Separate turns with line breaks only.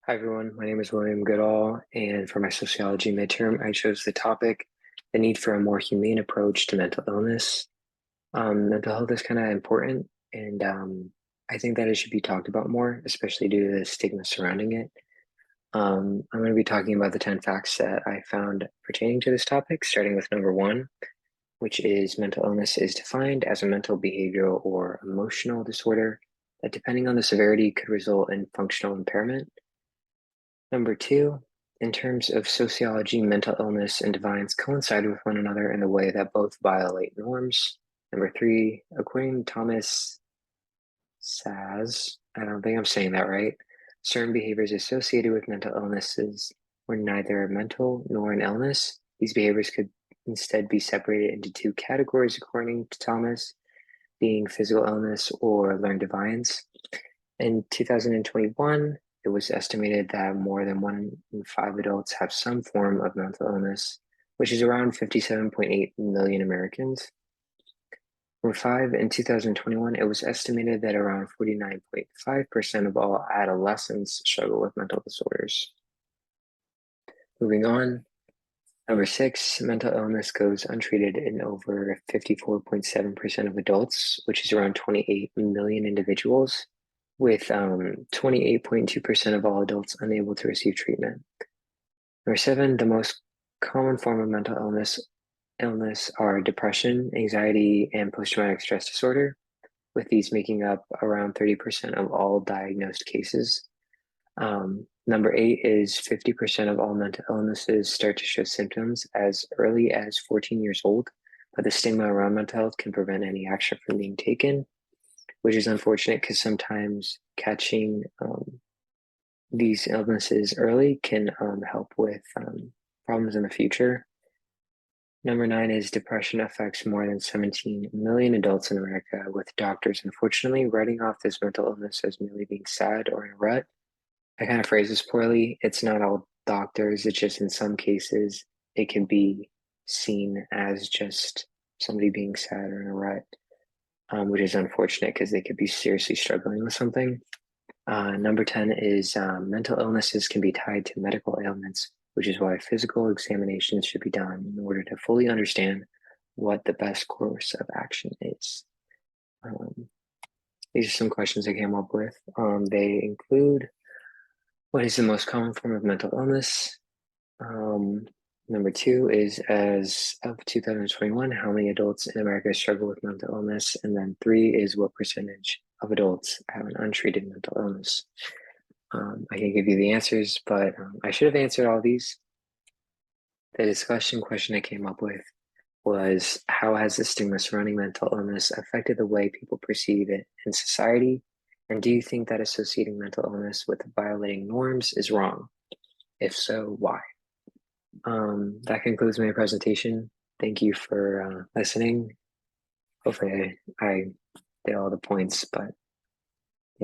Hi everyone, my name is William Goodall, and for my sociology midterm, I chose the topic, the need for a more humane approach to mental illness. Mental health is kind of important, and I think that it should be talked about more, especially due to the stigma surrounding it. I'm going to be talking about the 10 facts that I found pertaining to this topic, starting with number one, which is mental illness is defined as a mental, behavioral, or emotional disorder that, depending on the severity, could result in functional impairment. Number two, in terms of sociology, mental illness and divines coincide with one another in the way that both violate norms. Number three, according to Thomas Saz, I don't think I'm saying that right, certain behaviors associated with mental illnesses were neither mental nor an illness. These behaviors could instead be separated into two categories, according to Thomas, being physical illness or learned divines. In 2021, it was estimated that more than 1 in 5 adults have some form of mental illness, which is around 57.8 million Americans. Number five, in 2021, it was estimated that around 49.5% of all adolescents struggle with mental disorders. Moving on, number six, mental illness goes untreated in over 54.7% of adults, which is around 28 million individuals, with 28.2% of all adults unable to receive treatment. Number seven, the most common form of mental illness are depression, anxiety, and post-traumatic stress disorder, with these making up around 30% of all diagnosed cases. Number eight is 50% of all mental illnesses start to show symptoms as early as 14 years old, but the stigma around mental health can prevent any action from being taken, which is unfortunate because sometimes catching these illnesses early can help with problems in the future. Number nine is depression affects more than 17 million adults in America, with doctors unfortunately writing off this mental illness as merely being sad or in a rut. I kind of phrase this poorly. It's not all doctors, it's just in some cases it can be seen as just somebody being sad or in a rut. Which is unfortunate because they could be seriously struggling with something. Number 10 is mental illnesses can be tied to medical ailments, which is why physical examinations should be done in order to fully understand what the best course of action is. These are some questions I came up with. They include, what is the most common form of mental illness? Number two is, as of 2021, how many adults in America struggle with mental illness? And then three is, what percentage of adults have an untreated mental illness? I can give you the answers, but I should have answered all these. The discussion question I came up with was, how has the stigma surrounding mental illness affected the way people perceive it in society? And do you think that associating mental illness with violating norms is wrong? If so, why? That concludes my presentation. Thank you for listening. Hopefully I did all the points, but